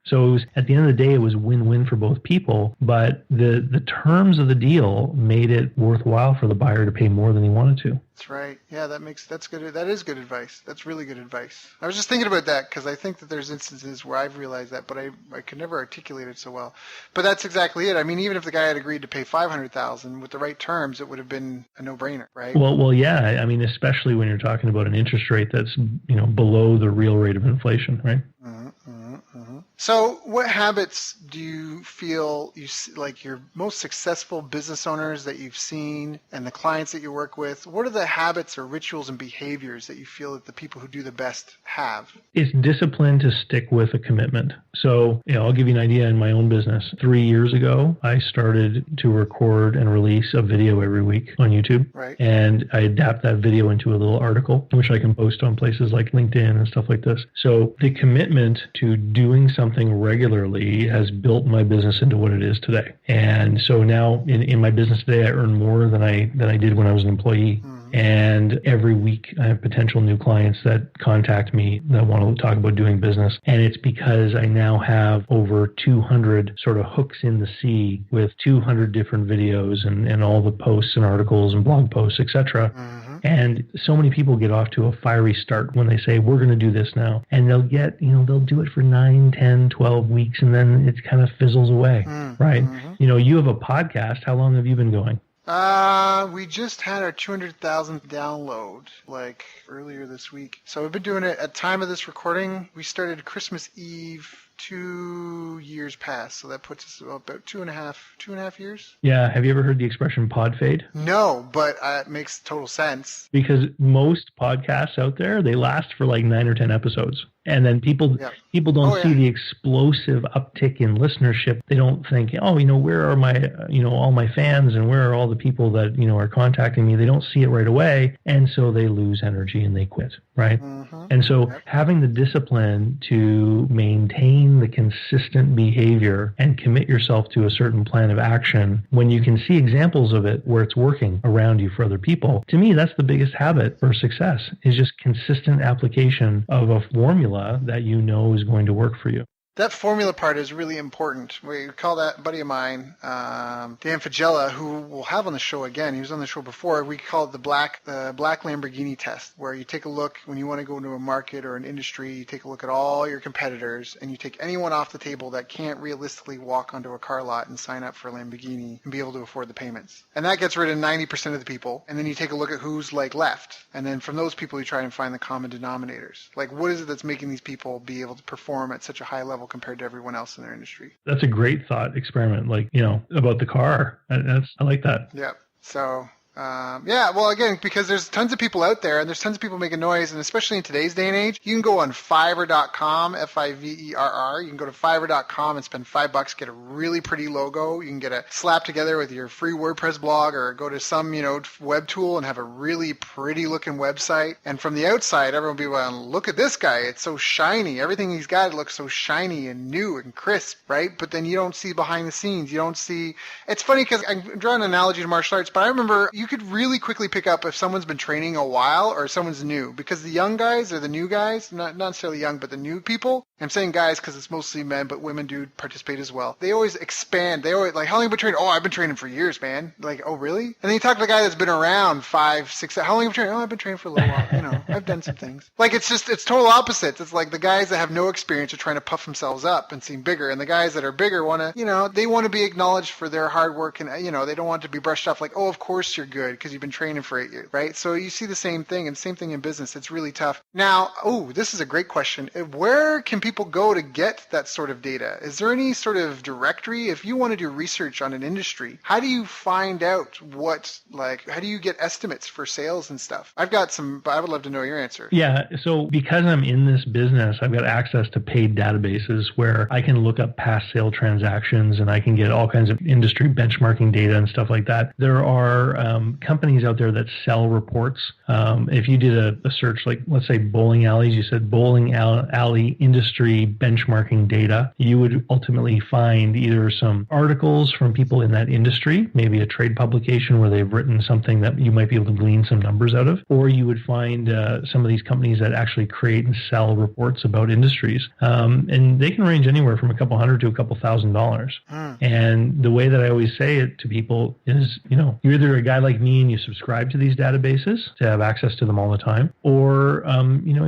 [SPEAKER 2] So it was, at the end of the day, it was win-win for both people, but the terms of the deal made it worthwhile for the buyer to pay more than he wanted to.
[SPEAKER 1] That's right. Yeah, that's good. That is good advice. That's really good advice. I was just thinking about that because I think that there's instances where I've realized that, but I could never articulate it so well. But that's exactly it. I mean, even if the guy had agreed to pay $500,000 with the right terms, it would have been a no-brainer, right?
[SPEAKER 2] Well, yeah. I mean, especially when you're talking about an interest rate that's below the real rate of inflation, right?
[SPEAKER 1] So what habits do you feel like your most successful business owners that you've seen and the clients that you work with, what are the habits or rituals and behaviors that you feel that the people who do the best have?
[SPEAKER 2] It's discipline to stick with a commitment. So, I'll give you an idea in my own business. 3 years ago, I started to record and release a video every week on YouTube.
[SPEAKER 1] Right.
[SPEAKER 2] And I adapt that video into a little article, which I can post on places like LinkedIn and stuff like this. So the commitment to doing something regularly has built my business into what it is today. And so now in my business today, I earn more than I did when I was an employee. And every week I have potential new clients that contact me that want to talk about doing business. And it's because I now have over 200 sort of hooks in the sea with 200 different videos and all the posts and articles and blog posts, etc. And so many people get off to a fiery start when they say, we're going to do this now. And they'll get, they'll do it for 9, 10, 12 weeks, and then it kind of fizzles away, right? You have a podcast. How long have you been going?
[SPEAKER 1] We just had our 200,000th download like earlier this week. So we've been doing it at time of this recording. We started Christmas Eve 2 years past. So that puts us about two and a half years.
[SPEAKER 2] Yeah. Have you ever heard the expression pod fade?
[SPEAKER 1] No, but it makes total sense.
[SPEAKER 2] Because most podcasts out there, they last for like 9 or 10 episodes. And then people don't see the explosive uptick in listenership. They don't think, where are my, all my fans and where are all the people that, are contacting me? They don't see it right away. And so they lose energy and they quit, right? And so having the discipline to maintain the consistent behavior and commit yourself to a certain plan of action when you can see examples of it where it's working around you for other people, to me, that's the biggest habit for success, is just consistent application of a formula that is going to work for you.
[SPEAKER 1] That formula part is really important. We call that buddy of mine, Dan Fagella, who we'll have on the show again. He was on the show before. We call it the black Lamborghini test, where you take a look when you want to go into a market or an industry. You take a look at all your competitors, and you take anyone off the table that can't realistically walk onto a car lot and sign up for a Lamborghini and be able to afford the payments. And that gets rid of 90% of the people. And then you take a look at who's left, and then from those people you try and find the common denominators. Like, what is it that's making these people be able to perform at such a high level compared to everyone else in their industry?
[SPEAKER 2] That's a great thought experiment, about the car. I like that.
[SPEAKER 1] Yeah. So, well, again, because there's tons of people out there and there's tons of people making noise, and especially in today's day and age, you can go on Fiverr.com, Fiverr. You can go to Fiverr.com and spend $5, get a really pretty logo. You can get it slapped together with your free WordPress blog, or go to some, web tool and have a really pretty looking website. And from the outside, everyone will be going, look at this guy. It's so shiny. Everything he's got looks so shiny and new and crisp, right? But then you don't see behind the scenes. You don't see. It's funny because I'm drawing an analogy to martial arts, but I remember you could really quickly pick up if someone's been training a while or someone's new, because the young guys or the new guys, not necessarily young, but the new people, I'm saying guys because it's mostly men, but women do participate as well. They always expand. They always like, how long have you been training? Oh, I've been training for years, man. Like, oh, really? And then you talk to the guy that's been around 5, 6, how long have you been training? Oh, I've been training for a little while. I've done some things. Like, it's total opposites. It's like the guys that have no experience are trying to puff themselves up and seem bigger, and the guys that are bigger want to, they want to be acknowledged for their hard work, and they don't want to be brushed off like, oh, of course you're good because you've been training for 8 years, right? So you see the same thing, and same thing in business. It's really tough. Now, this is a great question. Where can people go to get that sort of data? Is there any sort of directory? If you want to do research on an industry, how do you find out how do you get estimates for sales and stuff? I've got some, but I would love to know your answer.
[SPEAKER 2] Yeah. So because I'm in this business, I've got access to paid databases where I can look up past sale transactions, and I can get all kinds of industry benchmarking data and stuff like that. There are companies out there that sell reports. If you did a search, like let's say bowling alleys, you said bowling alley industry benchmarking data, you would ultimately find either some articles from people in that industry, maybe a trade publication where they've written something that you might be able to glean some numbers out of, or you would find some of these companies that actually create and sell reports about industries. And they can range anywhere from a couple $100 to a couple $1,000. And the way that I always say it to people is, you're either a guy like like me and you subscribe to these databases to have access to them all the time. Or,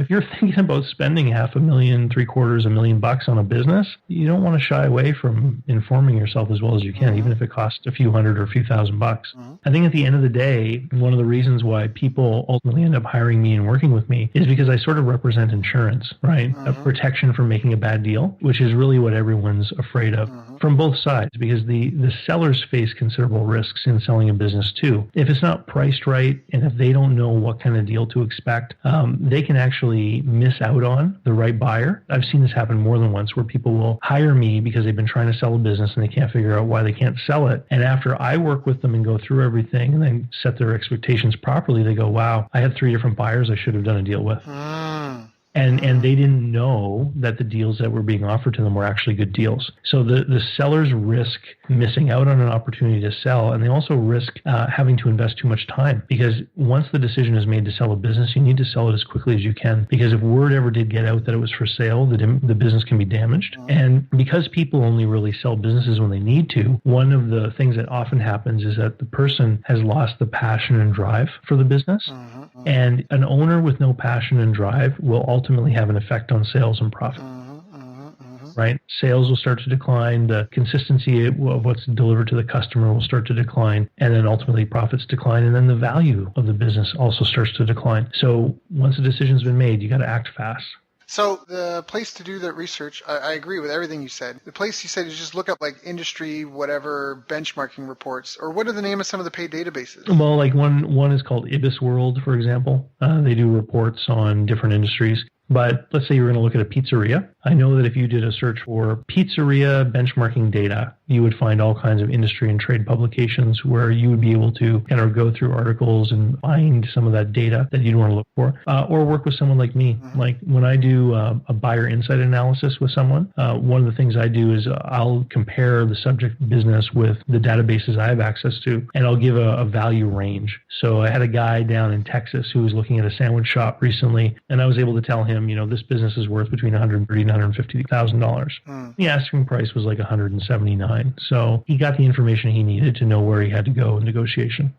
[SPEAKER 2] if you're thinking about spending $500,000, $750,000 on a business, you don't want to shy away from informing yourself as well as you can, even if it costs a few hundred or a few $1,000s. I think at the end of the day, one of the reasons why people ultimately end up hiring me and working with me is because I sort of represent insurance, right? A protection from making a bad deal, which is really what everyone's afraid of from both sides, because the sellers face considerable risks in selling a business too. If it's not priced right, and if they don't know what kind of deal to expect, they can actually miss out on the right buyer. I've seen this happen more than once, where people will hire me because they've been trying to sell a business and they can't figure out why they can't sell it. And after I work with them and go through everything and then set their expectations properly, they go, wow, I had 3 different buyers I should have done a deal with. And they didn't know that the deals that were being offered to them were actually good deals. So the sellers risk missing out on an opportunity to sell, and they also risk having to invest too much time, because once the decision is made to sell a business, you need to sell it as quickly as you can, because if word ever did get out that it was for sale, the business can be damaged. And because people only really sell businesses when they need to, one of the things that often happens is that the person has lost the passion and drive for the business. And an owner with no passion and drive will ultimately have an effect on sales and profit. Right? Sales will start to decline. The consistency of what's delivered to the customer will start to decline. And then ultimately profits decline. And then the value of the business also starts to decline. So once a decision's been made, you got to act fast.
[SPEAKER 1] So the place to do that research, I agree with everything you said. The place you said is just look up like industry, whatever, benchmarking reports, or what are the name of some of the paid databases?
[SPEAKER 2] Well, like one is called Ibis World, for example. They do reports on different industries. But let's say you're going to look at a pizzeria. I know that if you did a search for pizzeria benchmarking data, you would find all kinds of industry and trade publications where you would be able to kind of go through articles and find some of that data that you'd want to look for, or work with someone like me. Like when I do a buyer insight analysis with someone, one of the things I do is I'll compare the subject business with the databases I have access to, and I'll give a value range. So I had a guy down in Texas who was looking at a sandwich shop recently, and I was able to tell him, this business is worth between $130,000 and $150,000. The asking price was like $179,000. So he got the information he needed to know where he had to go in negotiation.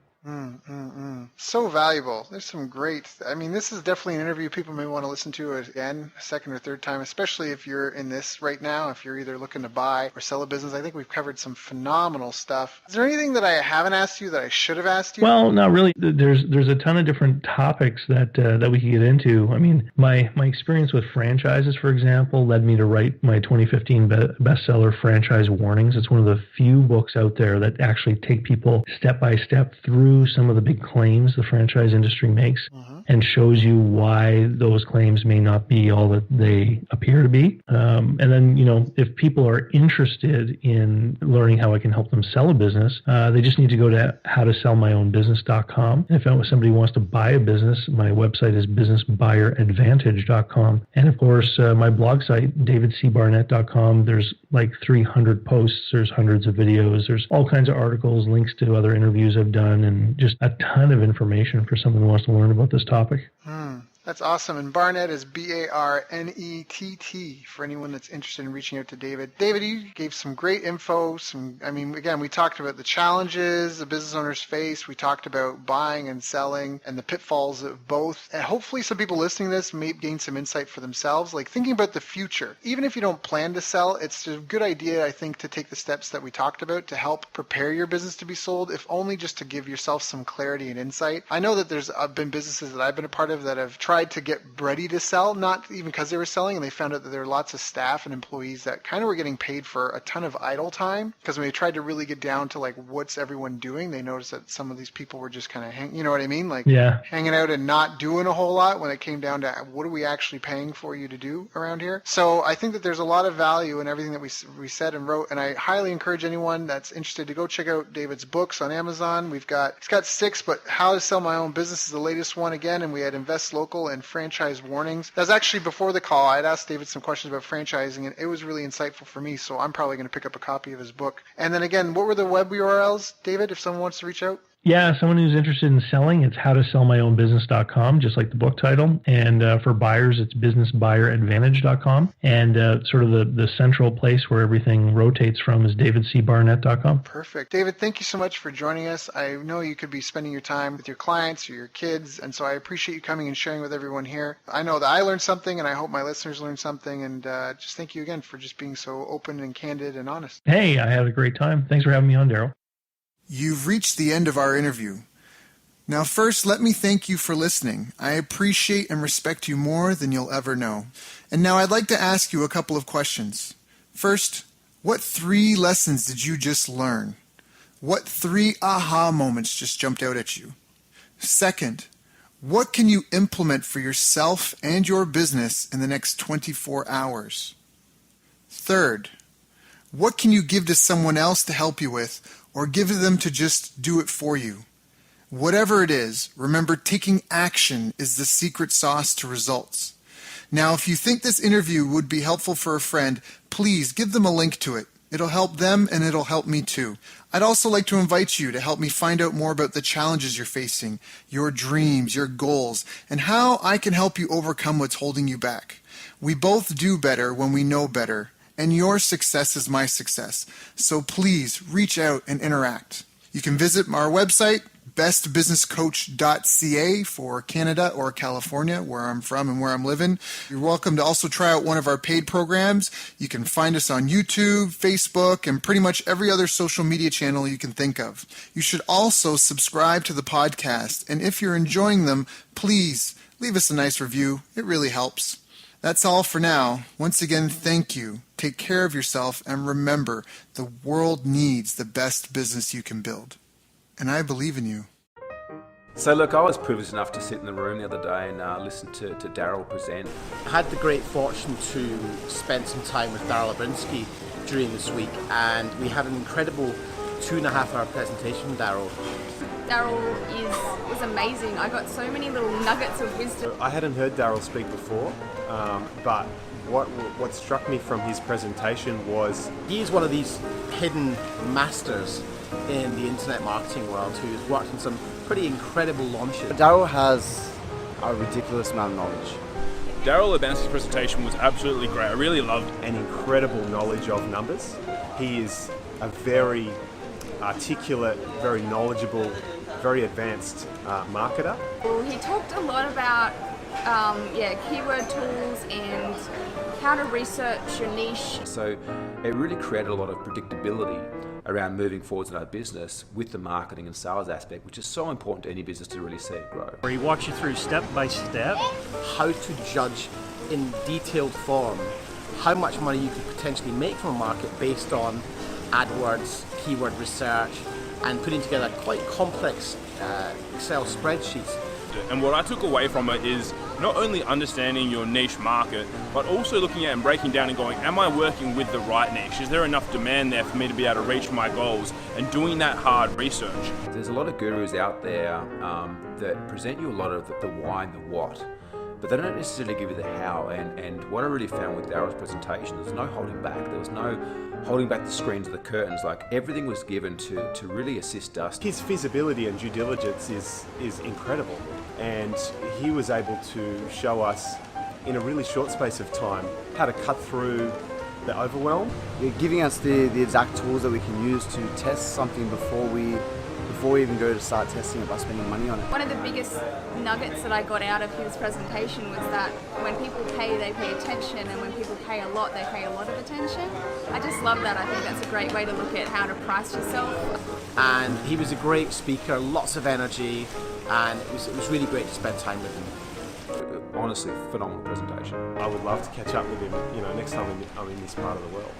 [SPEAKER 1] So valuable. There's some great, this is definitely an interview people may want to listen to again, a second or third time, especially if you're in this right now, if you're either looking to buy or sell a business. I think we've covered some phenomenal stuff. Is there anything that I haven't asked you that I should have asked you? Well,
[SPEAKER 2] not really. There's a ton of different topics that we could get into. My experience with franchises, for example, led me to write my 2015 bestseller, Franchise Warnings. It's one of the few books out there that actually take people step by step through some of the big claims the franchise industry makes and shows you why those claims may not be all that they appear to be. And then, if people are interested in learning how I can help them sell a business, they just need to go to howtosellmyownbusiness.com. And if somebody wants to buy a business, my website is businessbuyeradvantage.com. And of course, my blog site, davidcbarnett.com, there's like 300 posts, there's hundreds of videos, there's all kinds of articles, links to other interviews I've done, and just a ton of information for someone who wants to learn about this topic.
[SPEAKER 1] That's awesome. And Barnett is Barnett for anyone that's interested in reaching out to David. David, you gave some great info. Again, we talked about the challenges the business owners face. We talked about buying and selling and the pitfalls of both. And hopefully some people listening to this may gain some insight for themselves, like thinking about the future. Even if you don't plan to sell, it's a good idea, I think, to take the steps that we talked about to help prepare your business to be sold, if only just to give yourself some clarity and insight. I know that there's been businesses that I've been a part of that have tried to get ready to sell, not even because they were selling, and they found out that there were lots of staff and employees that kind of were getting paid for a ton of idle time, because when they tried to really get down to like what's everyone doing, they noticed that some of these people were just kind of hanging out and not doing a whole lot when it came down to what are we actually paying for you to do around here. So I think that there's a lot of value in everything that we said and wrote, and I highly encourage anyone that's interested to go check out David's books on Amazon. He's got 6, but How to Sell My Own Business is the latest one again, and we had Invest Local and Franchise Warnings. That was actually before the call. I had asked David some questions about franchising, and it was really insightful for me, so I'm probably going to pick up a copy of his book. And then again, what were the web URLs, David, if someone wants to reach out?
[SPEAKER 2] Yeah, someone who's interested in selling, it's howtosellmyownbusiness.com, just like the book title. And for buyers, it's businessbuyeradvantage.com. And sort of the central place where everything rotates from is davidcbarnett.com.
[SPEAKER 1] Perfect. David, thank you so much for joining us. I know you could be spending your time with your clients or your kids, and so I appreciate you coming and sharing with everyone here. I know that I learned something, and I hope my listeners learned something, and just thank you again for just being so open and candid and honest.
[SPEAKER 2] Hey, I had a great time. Thanks for having me on, Daryl.
[SPEAKER 1] You've reached the end of our interview. Now, first, let me thank you for listening. I appreciate and respect you more than you'll ever know. And now I'd like to ask you a couple of questions. First, what 3 lessons did you just learn? What 3 aha moments just jumped out at you? Second, what can you implement for yourself and your business in the next 24 hours? Third, what can you give to someone else to help you with, or give to them to just do it for you? Whatever it is, remember, taking action is the secret sauce to results. Now, if you think this interview would be helpful for a friend, please give them a link to it. It'll help them and it'll help me too. I'd also like to invite you to help me find out more about the challenges you're facing, your dreams, your goals, and how I can help you overcome what's holding you back. We both do better when we know better, and your success is my success. So please reach out and interact. You can visit our website, bestbusinesscoach.ca for Canada or California, where I'm from and where I'm living. You're welcome to also try out one of our paid programs. You can find us on YouTube, Facebook, and pretty much every other social media channel you can think of. You should also subscribe to the podcast, and if you're enjoying them, please leave us a nice review. It really helps. That's all for now. Once again, thank you. Take care of yourself, and remember, the world needs the best business you can build. And I believe in you.
[SPEAKER 3] So look, I was privileged enough to sit in the room the other day and listen to Daryl present.
[SPEAKER 4] I had the great fortune to spend some time with Daryl Abrinsky during this week, and we had an incredible 2.5-hour presentation from Daryl.
[SPEAKER 5] Daryl was amazing. I got so many little nuggets of wisdom.
[SPEAKER 6] I hadn't heard Daryl speak before, but what struck me from his presentation was
[SPEAKER 4] he's one of these hidden masters in the internet marketing world who's worked on some pretty incredible launches.
[SPEAKER 7] Daryl has a ridiculous amount of knowledge.
[SPEAKER 8] Daryl Abrinsky's presentation was absolutely great. I really loved
[SPEAKER 6] an incredible knowledge of numbers. He is a very articulate, very knowledgeable, very advanced marketer.
[SPEAKER 5] Well, he talked a lot about keyword tools and how to research your niche.
[SPEAKER 3] So it really created a lot of predictability around moving forwards in our business with the marketing and sales aspect, which is so important to any business to really see it grow.
[SPEAKER 9] Where he walks you through step by step
[SPEAKER 4] how to judge in detailed form how much money you could potentially make from a market based on AdWords, keyword research, and putting together quite complex Excel spreadsheets.
[SPEAKER 8] And what I took away from it is not only understanding your niche market, but also looking at and breaking down and going, am I working with the right niche? Is there enough demand there for me to be able to reach my goals? And doing that hard research.
[SPEAKER 3] There's a lot of gurus out there that present you a lot of the why and the what, but they don't necessarily give you the how. And what I really found with Daryl's presentation, there's no holding back. There was no holding back the screens or the curtains. Like, everything was given to really assist us.
[SPEAKER 6] His feasibility and due diligence is incredible, and he was able to show us in a really short space of time how to cut through the overwhelm.
[SPEAKER 7] You're giving us the exact tools that we can use to test something before we even go to start testing it by spending money on it.
[SPEAKER 5] One of the biggest nuggets that I got out of his presentation was that when people pay, they pay attention, and when people pay a lot, they pay a lot of attention. I just love that. I think that's a great way to look at how to price yourself.
[SPEAKER 4] And he was a great speaker, lots of energy, and it was really great to spend time with him.
[SPEAKER 3] Honestly, phenomenal presentation.
[SPEAKER 6] I would love to catch up with him, next time I'm in this part of the world.